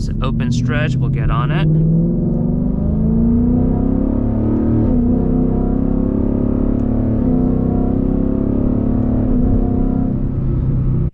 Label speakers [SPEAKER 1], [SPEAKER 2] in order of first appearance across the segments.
[SPEAKER 1] It's an open stretch, we'll get on it.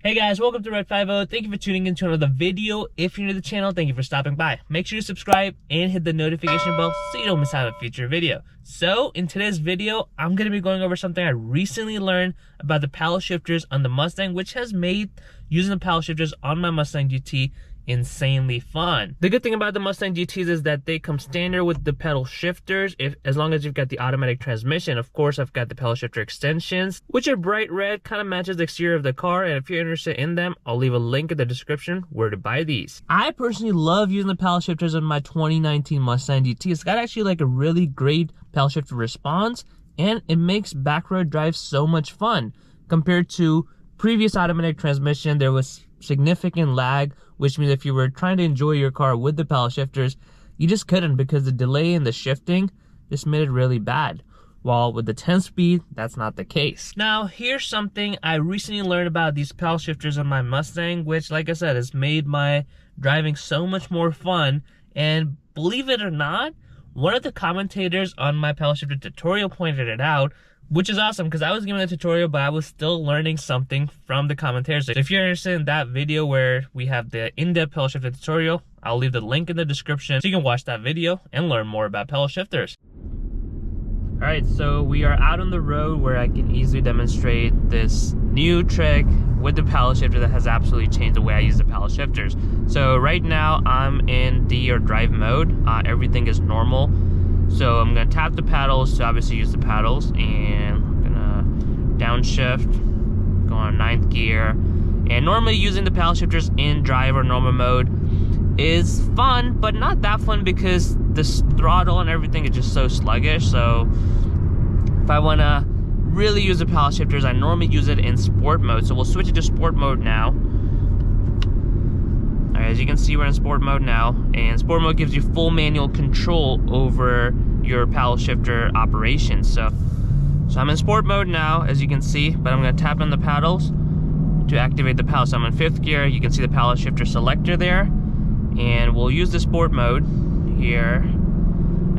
[SPEAKER 1] Hey guys, welcome to Red 50. Thank you for tuning into another video. If you're new to the channel, thank you for stopping by. Make sure to subscribe and hit the notification bell so you don't miss out on a future video. So in today's video, I'm going to be going over something I recently learned about the paddle shifters on the Mustang, which has made using the paddle shifters on my Mustang GT insanely fun. The good thing about the Mustang GTs is that they come standard with the pedal shifters, as long as you've got the automatic transmission. Of course, I've got the pedal shifter extensions, which are bright red, kind of matches the exterior of the car, and if you're interested in them, I'll leave a link in the description where to buy these. I personally love using the pedal shifters on my 2019 Mustang GT. It's got actually like a really great pedal shifter response, and it makes back road drive so much fun. Compared to previous automatic transmission, there was significant lag, which means if you were trying to enjoy your car with the paddle shifters, you just couldn't, because the delay in the shifting just made it really bad. While with the 10-speed, that's not the case. Now, here's something I recently learned about these paddle shifters on my Mustang, which, like I said, has made my driving so much more fun. And believe it or not, one of the commentators on my paddle shifter tutorial pointed it out, which is awesome, because I was giving a tutorial, but I was still learning something from the commentators. So if you're interested in that video where we have the in-depth pedal shifter tutorial, I'll leave the link in the description so you can watch that video and learn more about pedal shifters. Alright, so we are out on the road where I can easily demonstrate this new trick with the paddle shifter that has absolutely changed the way I use the paddle shifters. So right now I'm in D or drive mode. Everything is normal. So I'm gonna tap the paddles to obviously use the paddles, and I'm gonna downshift, go on 9th gear. And normally using the paddle shifters in drive or normal mode is fun, but not that fun because the throttle and everything is just so sluggish. So if I wanna really use the paddle shifters, I normally use it in sport mode. So we'll switch it to sport mode now. Alright, as you can see, we're in sport mode now, and sport mode gives you full manual control over your paddle shifter operation. So I'm in sport mode now, as you can see, but I'm going to tap on the paddles to activate the paddle. So I'm in 5th gear. You can see the paddle shifter selector there, and we'll use the sport mode here.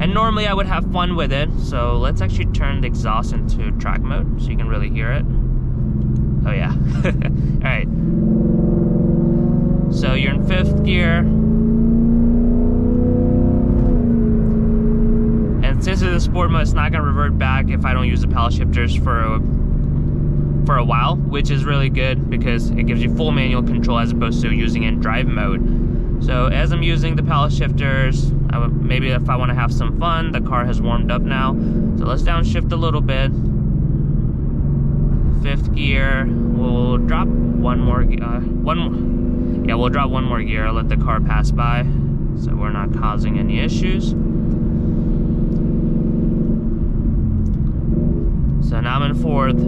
[SPEAKER 1] And normally I would have fun with it, so let's actually turn the exhaust into track mode so you can really hear it. Oh yeah. Alright. So you're in 5th gear. And since it's a sport mode, it's not going to revert back if I don't use the paddle shifters for a while, which is really good because it gives you full manual control as opposed to using it in drive mode. So as I'm using the paddle shifters, maybe if I want to have some fun, the car has warmed up now. So let's downshift a little bit. 5th gear. We'll drop one more. Yeah, we'll drop one more gear, let the car pass by so we're not causing any issues. So now I'm in 4th.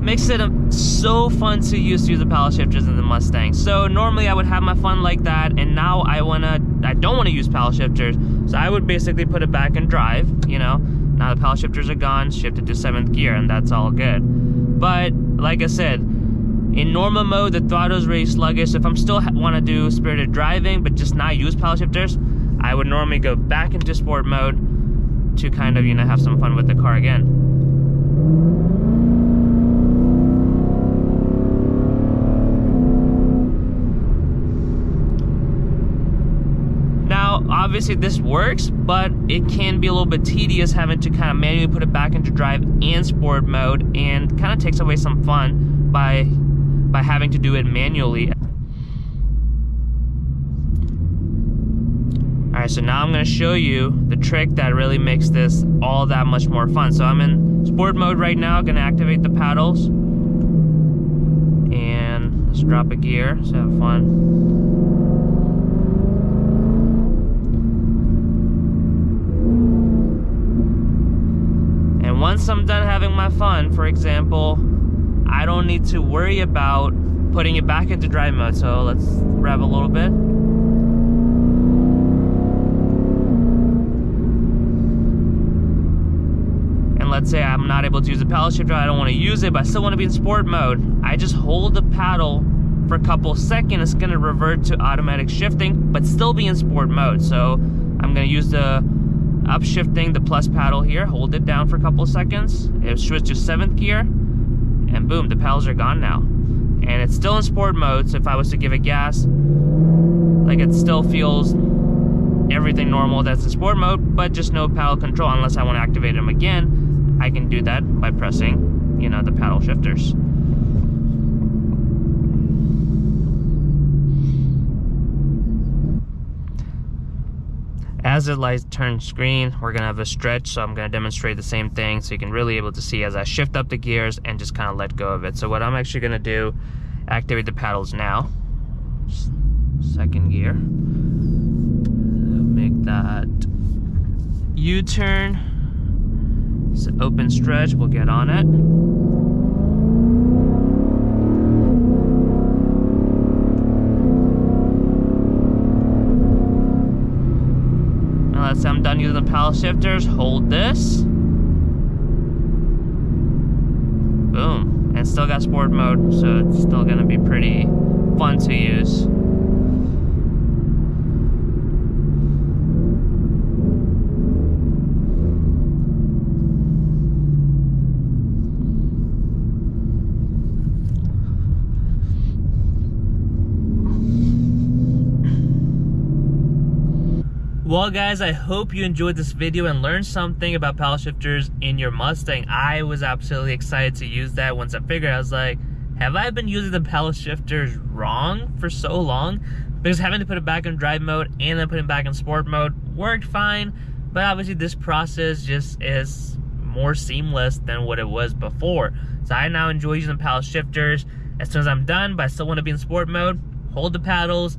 [SPEAKER 1] Makes it so fun to use the paddle shifters in the Mustang. So normally I would have my fun like that, and now I don't want to use paddle shifters, so I would basically put it back in drive, you know. Now the paddle shifters are gone, shifted to 7th gear, and that's all good. But like I said, in normal mode, the throttle is really sluggish. If I'm still want to do spirited driving, but just not use paddle shifters, I would normally go back into sport mode to kind of, you know, have some fun with the car again. Obviously this works, but it can be a little bit tedious having to kind of manually put it back into drive and sport mode, and kind of takes away some fun by having to do it manually. Alright, so now I'm going to show you the trick that really makes this all that much more fun. So I'm in sport mode right now, going to activate the paddles, and let's drop a gear, so have fun. Once I'm done having my fun, for example, I don't need to worry about putting it back into drive mode. So let's rev a little bit. And let's say I'm not able to use the paddle shifter, I don't want to use it, but I still want to be in sport mode, I just hold the paddle for a couple seconds. It's going to revert to automatic shifting, but still be in sport mode. So I'm going to use the upshifting, the plus paddle here, hold it down for a couple seconds, it switches to 7th gear, and boom, the paddles are gone now. And it's still in sport mode, so if I was to give it gas, like it still feels everything normal that's in sport mode, but just no paddle control. Unless I want to activate them again, I can do that by pressing, you know, the paddle shifters. As the light turns green, we're gonna have a stretch, so I'm gonna demonstrate the same thing so you can really able to see as I shift up the gears and just kind of let go of it. So what I'm actually gonna do, activate the paddles now. 2nd gear. Make that U-turn. It's an open stretch, we'll get on it. Let's say I'm done using the paddle shifters, hold this. Boom, and still got sport mode, so it's still gonna be pretty fun to use. Well guys, I hope you enjoyed this video and learned something about paddle shifters in your Mustang. I was absolutely excited to use that once I figured. I was like, have I been using the paddle shifters wrong for so long? Because having to put it back in drive mode and then putting it back in sport mode worked fine, but obviously this process just is more seamless than what it was before. So I now enjoy using the paddle shifters. As soon as I'm done, but I still want to be in sport mode, hold the paddles,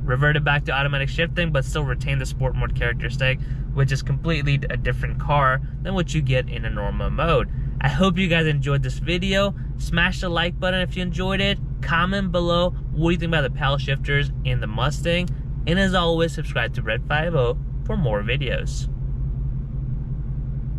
[SPEAKER 1] revert it back to automatic shifting, but still retain the sport mode characteristic, which is completely a different car than what you get in a normal mode. I hope you guys enjoyed this video. Smash the like button if you enjoyed it. Comment below what you think about the paddle shifters in the Mustang. And as always, subscribe to Red 50 for more videos.